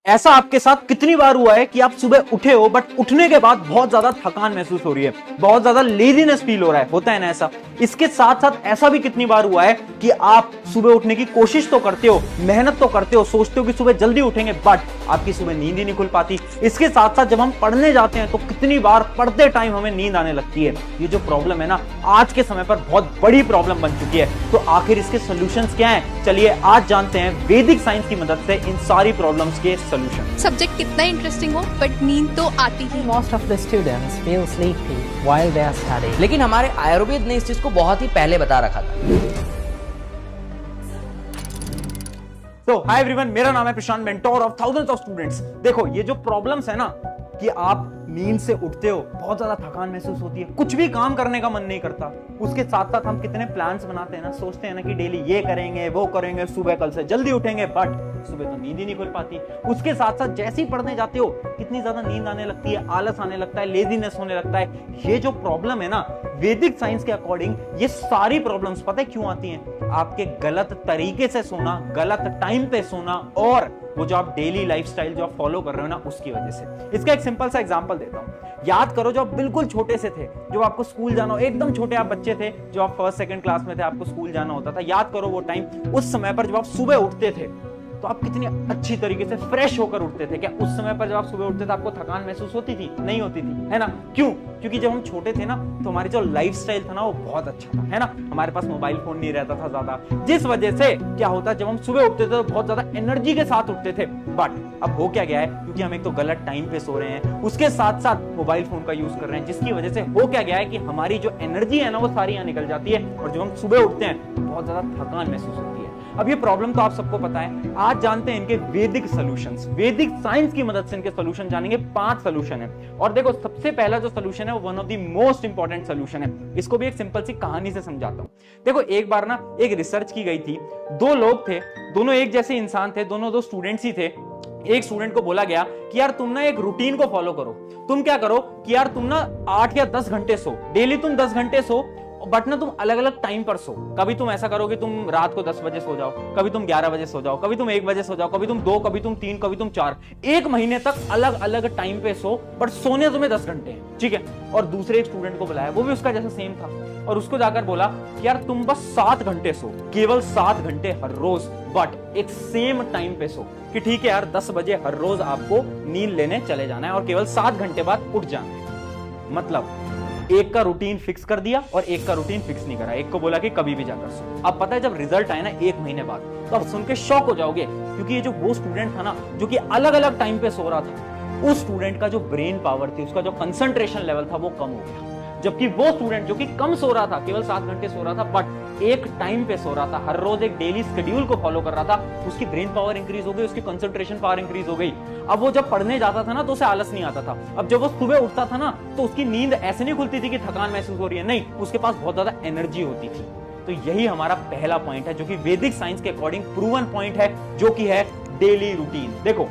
ऐसा आपके साथ कितनी बार हुआ है कि आप सुबह उठे हो बट उठने के बाद बहुत ज्यादा थकान महसूस हो रही है, बहुत ज्यादा लेजीनेस फील हो रहा है, होता है ना ऐसा। इसके साथ साथ ऐसा भी कितनी बार हुआ है कि आप सुबह उठने की कोशिश तो करते हो, मेहनत तो करते हो, सोचते हो कि सुबह जल्दी उठेंगे, बट आपकी सुबह नींद ही नहीं खुल पाती। इसके साथ साथ जब हम पढ़ने जाते हैं तो कितनी बार पढ़ते टाइम हमें नींद आने लगती है। ये जो प्रॉब्लम है ना, आज के समय पर बहुत बड़ी प्रॉब्लम बन चुकी है। तो आखिर इसके सॉल्यूशंस क्या हैं? चलिए आज जानते हैं वैदिक साइंस की मदद से इन सारी प्रॉब्लम्स के सॉल्यूशन। सब्जेक्ट कितना इंटरेस्टिंग हो बट नींद तो आती ही। Most of the students feel sleepy while they are studying. लेकिन हमारे आयुर्वेद ने इस चीज को बहुत ही पहले बता रखा था। तो हाय एवरीवन, मेरा नाम है Prashant, mentor of thousands of students. देखो, ये जो प्रॉब्लम्स है ना कि आप नींद से उठते हो, बहुत ज्यादा थकान महसूस होती है, कुछ भी काम करने का मन नहीं करता। उसके साथ साथ हम कितने प्लान्स बनाते हैं ना, सोचते हैं ना कि डेली ये करेंगे, वो करेंगे, सुबह कल से जल्दी उठेंगे, बट सुबह तो नींद ही नहीं खुल पाती। उसके साथ साथ जैसे ही पढ़ने जाते हो कितनी ज्यादा नींद आने लगती है, आलस आने लगता है, लेजीनेस होने लगता है। ये जो प्रॉब्लम है ना, वैदिक साइंस के अकॉर्डिंग ये सारी प्रॉब्लम्स पता है क्यों आती हैं? आपके गलत तरीके से सोना, गलत टाइम पे सोना, और वो जो आप डेली लाइफस्टाइल जो आप फॉलो कर रहे हो ना, उसकी वजह से। इसका एक सिंपल सा एग्जांपल देता हूं। याद करो जब आप बिल्कुल छोटे से थे, जब आपको स्कूल जाना हो, एकदम छोटे आप बच्चे थे, जो आप फर्स्ट सेकंड क्लास में थे, आपको स्कूल जाना होता था। याद करो वो टाइम, उस समय पर जब आप सुबह उठते थे तो आप कितनी अच्छी तरीके से फ्रेश होकर उठते थे। क्या उस समय पर जब आप सुबह उठते थे आपको थकान महसूस होती थी? नहीं होती थी, है ना? क्यों? क्योंकि जब हम छोटे थे ना तो हमारी जो लाइफस्टाइल था ना वो बहुत अच्छा था, है ना? हमारे पास मोबाइल फोन नहीं रहता था ज्यादा, जिस वजह से क्या होता, जब हम सुबह उठते थे तो बहुत ज्यादा एनर्जी के साथ उठते थे। बट अब हो क्या गया है, क्योंकि हम एक तो गलत टाइम पे सो रहे हैं, उसके साथ साथ मोबाइल फोन का यूज कर रहे हैं, जिसकी वजह से हो क्या गया है कि हमारी जो एनर्जी है ना वो सारी यहाँ निकल जाती है, और जब हम सुबह उठते हैं बहुत ज्यादा थकान महसूस होती है। अब ये प्रॉब्लम तो आप सबको पता है। आज जानते हैं इनके वैदिक सॉल्यूशंस। वैदिक साइंस की मदद से इनके सॉल्यूशन जानेंगे। 5 सॉल्यूशन है, और देखो सबसे पहला जो सॉल्यूशन है वो one of the most important solution है। इसको भी एक सिंपल सी कहानी से समझाता हूं। देखो, एक बार ना एक रिसर्च की गई थी। 2 लोग थे, दोनों एक जैसे इंसान थे, दोनों 2 स्टूडेंट्स ही थे। एक स्टूडेंट को बोला गया कि यार तुम ना एक रूटीन को फॉलो करो। तुम क्या करो कि यार तुम ना 8 या 10 घंटे सो, डेली तुम 10 घंटे सो, बट ना तुम अलग अलग टाइम पर सो। कभी तुम ऐसा करो कि तुम रात को 10 बजे सो जाओ, कभी तुम 11 बजे सो जाओ, कभी तुम 1 बजे सो जाओ, कभी तुम 2, कभी तुम 3, कभी तुम 4। 1 महीने तक अलग अलग टाइम पे सो, बट सोने तुम्हें 10 घंटे हैं, ठीक है? और दूसरे एक स्टूडेंट को बुलाया, वो भी उसका जैसा सेम था, और उसको जाकर बोला कि यार तुम बस 7 घंटे सो, केवल 7 घंटे हर रोज, बट एक सेम टाइम पे सो। कि ठीक है यार, 10 बजे हर रोज आपको नींद लेने चले जाना है और केवल 7 घंटे बाद उठ जाना है। मतलब एक का रूटीन फिक्स कर दिया और एक का रूटीन फिक्स नहीं करा। एक को बोला कि कभी भी जाकर सो। अब पता है जब रिजल्ट आए ना 1 महीने बाद, तो आप सुन के शॉक हो जाओगे, क्योंकि ये जो वो स्टूडेंट था ना जो कि अलग अलग टाइम पे सो रहा था, उस स्टूडेंट का जो ब्रेन पावर थी, उसका जो कंसंट्रेशन लेवल था वो कम हो गया। जबकि वो स्टूडेंट जो कि कम सो रहा था, केवल 7 घंटे सो रहा था, बट एक टाइम पे सो रहा था, हर रोज एक डेली शेड्यूल को फॉलो कर रहा था, उसकी ब्रेन पावर इंक्रीज हो गई, उसकी कंसंट्रेशन पावर इंक्रीज हो गई। अब वो जब पढ़ने जाता था ना तो उसे आलस नहीं आता था। अब जब वो सुबह उठता था ना तो उसकी नींद ऐसे नहीं खुलती थी कि थकान महसूस हो रही है, नहीं, उसके पास बहुत ज्यादा एनर्जी होती थी। तो यही हमारा पहला पॉइंट है, जो कि वैदिक साइंस के अकॉर्डिंग प्रूवन पॉइंट है, जो कि है डेली रूटीन। देखो,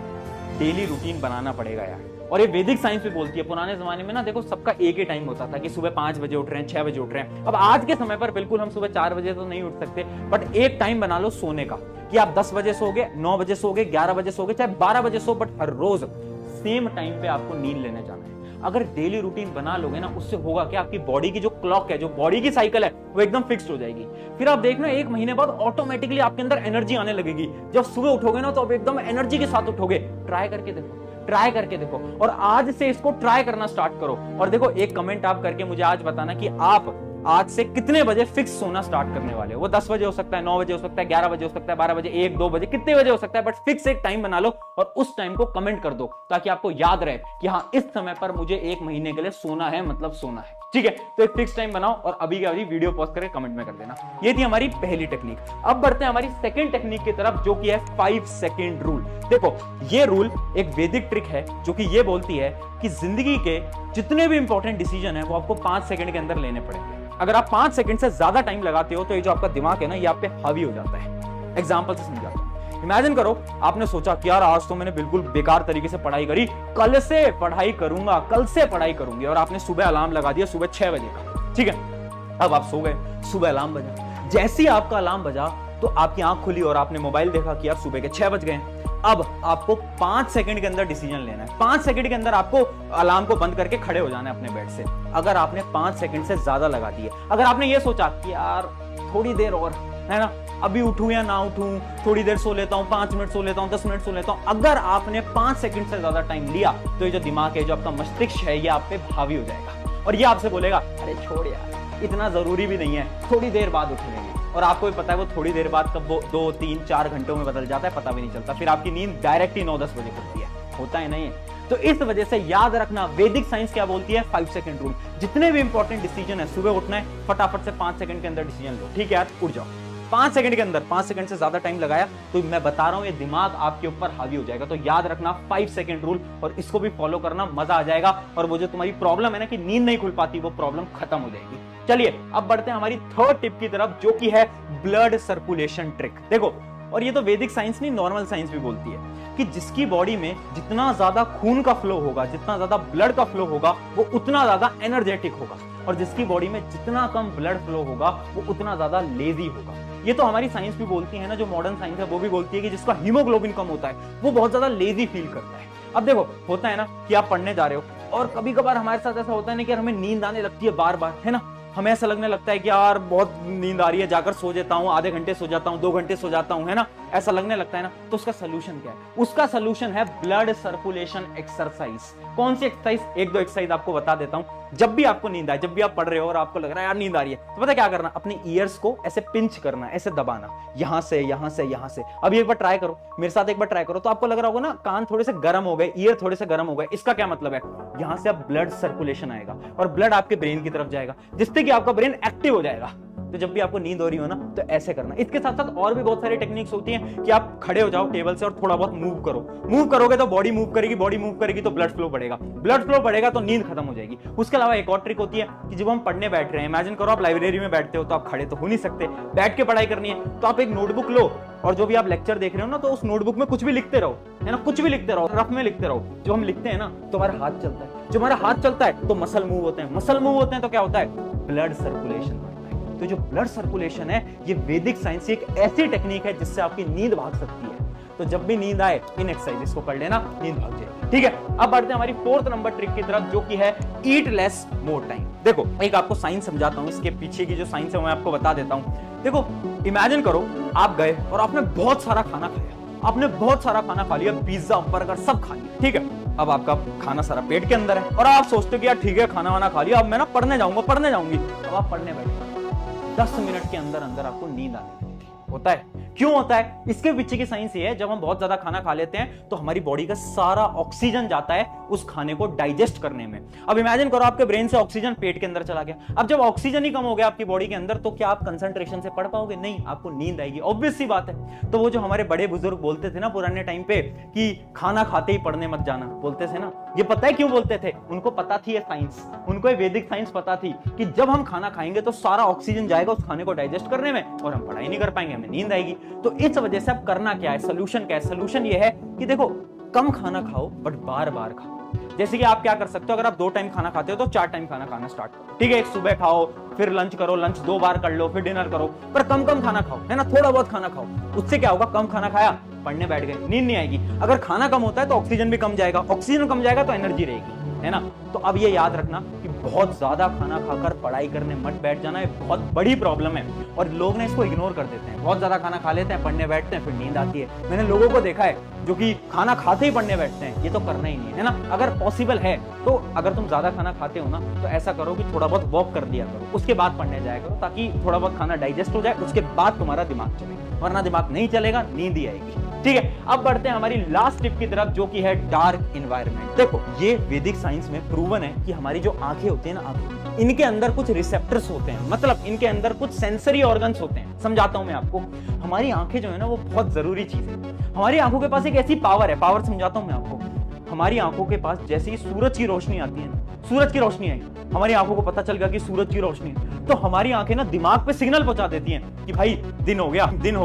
डेली रूटीन बनाना पड़ेगा यार, और ये वैदिक साइंस भी बोलती है। पुराने जमाने में ना देखो सबका एक ही टाइम होता था कि सुबह 5 बजे उठ रहे हैं, 6 बजे उठ रहे हैं। अब आज के समय पर बिल्कुल हम सुबह 4 बजे तो नहीं उठ सकते, बट एक टाइम बना लो सोने का, कि आप 10 बजे सोगे, 9 बजे सोगे, 11 बजे सोगे, चाहे 12 बजे सो, बट हर रोज सेम टाइम पे आपको नींद लेने जाना है। अगर डेली रूटीन बना लोगे ना, उससे होगा क्या, आपकी बॉडी की जो क्लॉक है, जो बॉडी की साइकिल है, वो एकदम फिक्स्ड हो जाएगी। फिर आप देखना 1 महीने बाद ऑटोमेटिकली आपके अंदर एनर्जी आने लगेगी। जब सुबह उठोगे ना तो आप एकदम एनर्जी के साथ उठोगे। ट्राई करके देखो, ट्राई करके देखो, और आज से इसको ट्राई करना स्टार्ट करो। और देखो, एक कमेंट आप करके मुझे आज बताना कि आप आज से कितने बजे फिक्स सोना स्टार्ट करने वाले हो। वो 10 बजे हो सकता है, 9 बजे हो सकता है, 11 बजे हो सकता है, 12 बजे, 1, 2 बजे, कितने बजे हो सकता है, बट फिक्स एक टाइम बना लो और उस टाइम को कमेंट कर दो, ताकि आपको याद रहे कि हाँ, इस समय पर मुझे 1 महीने के लिए सोना है, मतलब सोना है, ठीक है? तो एक फिक्स टाइम बनाओ और अभी के अभी वीडियो पॉज करके कमेंट में कर देना। ये थी हमारी पहली टेक्निक। अब बढ़ते हैं हमारी सेकंड टेक्निक की तरफ, जो कि है 5 सेकंड रूल। देखो, ये रूल एक वैदिक ट्रिक है, जो कि ये बोलती है कि जिंदगी के जितने भी इंपॉर्टेंट डिसीजन है वो आपको 5 सेकंड के अंदर लेने पड़ेंगे। अगर आप 5 सेकंड से ज्यादा टाइम लगाते हो तो ये जो आपका दिमाग है ना, ये आप पे हावी हो जाता है। एग्जांपल से समझाता हूं। इमेजिन करो, आपने सोचा कि यार आज तो मैंने बिल्कुल बेकार तरीके से पढ़ाई करी, कल से पढ़ाई करूंगा, कल से पढ़ाई करूंगी, और आपने सुबह अलार्म लगा दिया सुबह 6 बजे का, ठीक है? अब आप सो गए, सुबह अलार्म बजा। जैसे ही आपका अलार्म बजा तो आपकी आंख खुली और आपने मोबाइल देखा कि यार सुबह के 6 बज गए। अब आपको 5 सेकंड के अंदर डिसीजन लेना है। 5 सेकंड के अंदर आपको अलार्म को बंद करके खड़े हो जाना है अपने बेड से। अगर आपने 5 सेकंड से ज्यादा लगा दिए, अगर आपने ये सोचा कि यार थोड़ी देर और, है ना, अभी उठूं या ना उठूं, थोड़ी देर सो लेता हूं, 5 मिनट सो लेता हूं, 10 मिनट सो लेता हूं, अगर आपने 5 सेकंड से ज्यादा टाइम लिया तो ये जो दिमाग है, जो आपका मस्तिष्क है, ये आप पे हावी हो जाएगा और ये आपसे बोलेगा अरे छोड़ यार, इतना जरूरी भी नहीं है, थोड़ी देर बाद उठ लेंगे। और आपको भी पता है वो थोड़ी देर बाद कब वो 2, 3, 4 घंटों में बदल जाता है, पता भी नहीं चलता। फिर आपकी नींद डायरेक्ट ही 9-10 बजे खुलती है, होता है नहीं है। तो इस वजह से याद रखना, वैदिक साइंस क्या बोलती है, 5 सेकंड रूल। जितने भी इंपॉर्टेंट डिसीजन है, सुबह उठना है, फटाफट से 5 सेकंड के अंदर डिसीजन लो। ठीक है यार, उठ जाओ। 5 सेकंड के अंदर, 5 सेकंड से ज्यादा टाइम लगाया तो मैं बता रहा हूं ये दिमाग आपके ऊपर हावी हो जाएगा। तो याद रखना 5 सेकंड रूल, और इसको भी फॉलो करना, मजा आ जाएगा। और वो जो तुम्हारी प्रॉब्लम है ना कि नींद नहीं खुल पाती, वो प्रॉब्लम खत्म हो जाएगी। चलिए अब बढ़ते हैं हमारी थर्ड टिप की तरफ, जो कि है ब्लड सर्कुलेशन ट्रिक। देखो, और ये तो वैदिक साइंस नहीं, नॉर्मल साइंस भी बोलती है कि जिसकी बॉडी में जितना ज्यादा खून का फ्लो होगा, जितना ज्यादा ब्लड का फ्लो होगा, वो उतना ज्यादा एनर्जेटिक होगा। और जिसकी बॉडी में जितना कम ब्लड फ्लो होगा, वो उतना ज्यादा लेजी होगा। ये तो हमारी साइंस भी बोलती है ना, जो मॉडर्न साइंस है वो भी बोलती है कि जिसका हीमोग्लोबिन कम होता है वो बहुत ज्यादा लेजी फील करता है। अब देखो, होता है ना कि आप पढ़ने जा रहे हो और कभी कभार हमारे साथ ऐसा होता है ना कि हमें नींद आने लगती है बार बार, है ना, हमें ऐसा लगने लगता है कि यार बहुत नींद आ रही है, जाकर सो जाता हूँ, आधे घंटे सो जाता हूँ, 2 घंटे सो जाता हूँ, है ना, ऐसा लगने लगता है ना। तो उसका सोल्यूशन क्या है? उसका सोल्यूशन है ब्लड सर्कुलेशन एक्सरसाइज। कौन सी एक्सरसाइज? 1-2 एक्सरसाइज आपको बता देता हूं। जब भी आपको नींद आए, जब भी आप पढ़ रहे हो और आपको लग रहा है यार नींद आ रही है, तो पता क्या करना, अपनी ईयर्स को ऐसे पिंच करना, ऐसे दबाना, यहां से यहां से यहां से। अभी एक बार ट्राई करो, मेरे साथ एक बार ट्राई करो, तो आपको लग रहा होगा ना कान थोड़े से गर्म हो गए, ईयर थोड़े से गर्म हो गए। इसका क्या मतलब है? यहां से अब ब्लड सर्कुलेशन आएगा और ब्लड आपके ब्रेन की तरफ जाएगा, जिससे कि आपका ब्रेन एक्टिव हो जाएगा। तो जब भी आपको नींद हो रही हो ना, तो ऐसे करना। इसके साथ साथ और भी बहुत सारी टेक्निक्स होती हैं कि आप खड़े हो जाओ टेबल से और थोड़ा बहुत मूव करो। मूव करोगे तो बॉडी मूव करेगी, बॉडी मूव करेगी तो ब्लड फ्लो बढ़ेगा, ब्लड फ्लो बढ़ेगा तो नींद खत्म हो जाएगी। उसके अलावा एक और ट्रिक होती है कि जब हम पढ़ने बैठ रहे हैं, इमेजिन करो आप लाइब्रेरी में बैठते हो, तो आप खड़े तो हो नहीं सकते, बैठ के पढ़ाई करनी है, तो आप एक नोटबुक लो और जो भी आप लेक्चर देख रहे हो ना, तो उस नोटबुक में कुछ भी लिखते रहो, है ना, कुछ भी लिखते रहो, रफ में लिखते रहो। जो हम लिखते हैं ना, तो हमारा हाथ चलता है, जो हमारा हाथ चलता है तो मसल मूव होते हैं, मसल मूव होते हैं तो क्या होता है? Blood circulation. तो जो ब्लड सर्कुलेशन है, ये वैदिक साइंस की एक ऐसी टेक्निक है जिससे आपकी नींद भाग सकती है। तो जब भी नींद आए, इन एक्सरसाइज को कर लेना, नींद भाग जाएगी। ठीक है, अब बढ़ते हैं हमारी 4th नंबर ट्रिक की तरफ, जो कि है ईट लेस मोर टाइम। देखो, एक आपको साइंस समझाता हूं, इसके पीछे की जो साइंस है मैं आपको बता देता हूं। देखो, इमेजिन करो आप गए और आपने बहुत सारा खाना खाया, आपने बहुत सारा खाना खा लिया, पिज्जा बर्गर सब खा लिया, ठीक है। अब आपका खाना सारा पेट के अंदर है और आप सोचते हो कि यार ठीक है, खाना वाना खा लिया, अब मैं ना पढ़ने जाऊंगा, पढ़ने जाऊंगी। अब आप पढ़ने बैठे, 10 मिनट के अंदर अंदर आपको नींद आने लगती है। होता है, क्यों होता है? इसके पीछे की साइंस ये है, जब हम बहुत ज्यादा खाना खा लेते हैं तो हमारी बॉडी का सारा ऑक्सीजन जाता है उस खाने को डाइजेस्ट करने में। अब इमेजिन करो आपके ब्रेन से ऑक्सीजन पेट के अंदर चला गया। अब जब ऑक्सीजन ही कम हो गया आपकी बॉडी के अंदर, तो क्या आप कंसंट्रेशन से पढ़ पाओगे? नहीं, आपको नींद आएगी, ऑब्वियस सी बात है। तो वो जो हमारे बड़े बुजुर्ग बोलते थे ना पुराने टाइम पे कि खाना खाते ही पढ़ने मत जाना, बोलते थे ना, ये पता है क्यों बोलते थे? उनको पता थी ये साइंस, उनको ये वैदिक साइंस पता थी कि जब हम खाना खाएंगे तो सारा ऑक्सीजन जाएगा उस खाने को डाइजेस्ट करने में और हम पढ़ाई नहीं कर पाएंगे, हमें नींद आएगी। तो इस वजह से अब करना क्या है, सोल्यूशन क्या है? सोल्यूशन ये है कि देखो, कम खाना खाओ बट बार बार खाओ। जैसे कि आप क्या कर सकते हो, अगर आप 2 टाइम खाना खाते हो तो 4 टाइम खाना खाना स्टार्ट करो, ठीक है। एक सुबह खाओ, फिर लंच करो, लंच 2 बार कर लो, फिर डिनर करो, पर कम कम खाना खाओ, है ना, थोड़ा बहुत खाना खाओ। उससे क्या होगा? कम खाना खाया, पढ़ने बैठ गए, नींद नहीं आएगी। अगर खाना कम होता है तो ऑक्सीजन भी कम जाएगा, ऑक्सीजन कम जाएगा तो एनर्जी रहेगी, है ना। तो अब ये याद रखना कि बहुत ज्यादा खाना खाकर पढ़ाई करने मत बैठ जाना, ये बहुत बड़ी प्रॉब्लम है और लोग ना इसको इग्नोर कर देते हैं। बहुत ज्यादा खाना खा लेते हैं, पढ़ने बैठते हैं, फिर नींद आती है। मैंने लोगों को देखा है जो कि खाना खाते ही पढ़ने बैठते हैं, ये तो करना ही नहीं है ना। अगर पॉसिबल है तो अगर तुम ज्यादा खाना खाते हो ना, तो ऐसा करो कि थोड़ा बहुत वॉक कर लिया करो, उसके बाद पढ़ने जाया करो, ताकि थोड़ा बहुत खाना डाइजेस्ट हो जाए, उसके बाद तुम्हारा दिमाग चले, वरना दिमाग नहीं चलेगा, नींद ही आएगी। ठीक है, अब बढ़ते हैं हमारी लास्ट टिप की तरफ, जो कि है डार्क एनवायरनमेंट। देखो, ये वैदिक साइंस में प्रूवन है कि हमारी जो आंखें होती है ना, आंखें, इनके अंदर कुछ रिसेप्टर्स होते हैं, मतलब इनके अंदर कुछ सेंसरी ऑर्गन्स होते हैं। समझाता हूं मैं आपको। हमारी आंखें जो है ना, वो बहुत जरूरी चीज है। हमारी आंखों के पास एक ऐसी पावर है, पावर समझाता हूं मैं आपको। हमारी आंखों के पास जैसे ही सूरज की रोशनी आती है, सूरज की रोशनी आई, हमारी आंखों को पता चल गया कि सूरज की रोशनी है, तो हमारी आंखें ना दिमाग पे सिग्नल पहुंचा देती हैं कि भाई दिन हो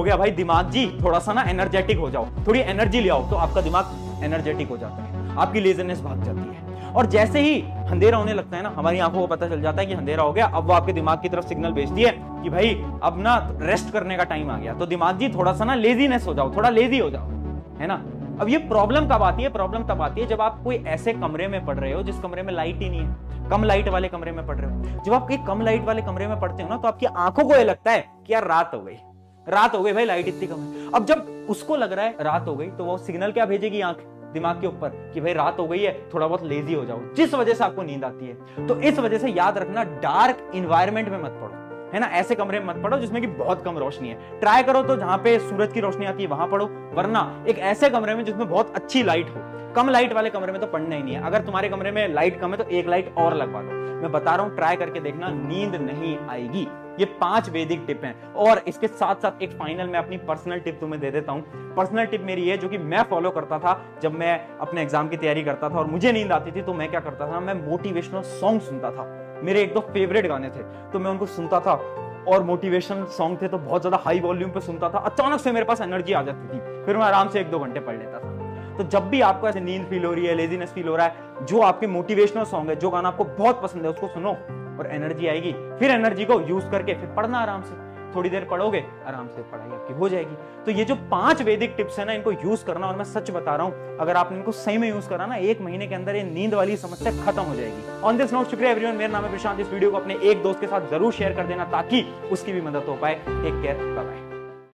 गया भाई, दिमाग जी थोड़ा सा ना एनर्जेटिक हो जाओ, थोड़ी एनर्जी ले आओ। तो आपका दिमाग एनर्जेटिक हो जाता है, आपकी लेजरनेस भाग जाती है। और जैसे ही अंधेरा होने लगता है ना, हमारी आंखों को पता चल जाता है कि अंधेरा हो गया। अब वो आपके दिमाग की तरफ सिग्नल भेजती है कि भाई अब ना रेस्ट करने का टाइम आ गया, तो दिमाग जी थोड़ा सा ना लेजीनेस हो जाओ, थोड़ा लेजी हो जाओ, है ना। अब ये प्रॉब्लम कब आती है? प्रॉब्लम तब आती है जब आप कोई ऐसे कमरे में पढ़ रहे हो जिस कमरे में लाइट ही नहीं है, कम लाइट वाले कमरे में पढ़ रहे हो। जब आप एक कम लाइट वाले कमरे में पढ़ते हो ना, तो आपकी आंखों को ये लगता है कि यार रात हो गई भाई, लाइट इतनी कम है। अब जब उसको लग रहा है रात हो गई, तो वो सिग्नल क्या भेजेगी आंख दिमाग के ऊपर कि भाई रात हो गई है, थोड़ा बहुत लेजी हो जाओ, जिस वजह से आपको नींद आती है। तो इस वजह से याद रखना, डार्क इन्वायरमेंट में मत पढ़ो, है ना, ऐसे कमरे में मत पढ़ो जिसमें कि बहुत कम रोशनी है। ट्राई करो तो जहां पे सूरज की रोशनी आती है वहां पढ़ो, वरना एक ऐसे कमरे में जिसमें बहुत अच्छी लाइट हो। कम लाइट वाले कमरे में तो पढ़ना ही नहीं है। अगर तुम्हारे कमरे में लाइट कम है तो एक लाइट और लगवा दो। मैं बता रहा हूं, ट्राई करके देखना, नींद नहीं आएगी। ये 5 वैदिक टिप हैं। और इसके साथ साथ एक फाइनल में अपनी पर्सनल टिप तुम्हें दे देता हूं। पर्सनल टिप मेरी है जो कि मैं फॉलो करता था जब मैं अपने एग्जाम की तैयारी करता था और मुझे नींद आती थी, तो मैं क्या करता था, मैं मोटिवेशनल सॉन्ग सुनता था। मेरे 1-2 फेवरेट गाने थे तो मैं उनको सुनता था, और मोटिवेशनल सॉन्ग थे तो बहुत ज्यादा हाई वॉल्यूम पे सुनता था। अचानक से मेरे पास एनर्जी आ जाती थी, फिर मैं आराम से 1-2 घंटे पढ़ लेता था। तो जब भी आपको ऐसे नींद फील हो रही है, लेजीनेस फील हो रहा है, जो आपके मोटिवेशनल सॉन्ग है, जो गाना आपको बहुत पसंद है, उसको सुनो और एनर्जी आएगी। फिर एनर्जी को यूज करके फिर पढ़ना आराम से, थोड़ी देर पढ़ोगे, आराम से पढ़ाई आपकी हो जाएगी। तो ये जो 5 वैदिक टिप्स है ना, इनको यूज करना। और मैं सच बता रहा हूं, अगर आपने इनको सही में यूज करा ना, 1 महीने के अंदर ये नींद वाली समस्या खत्म हो जाएगी। ऑन दिस नोट, शुक्रिया एवरीवन। मेरा नाम है प्रशांत। इस वीडियो को अपने एक दोस्त के साथ जरूर शेयर कर देना ताकि उसकी भी मदद हो पाए। Take care, bye bye.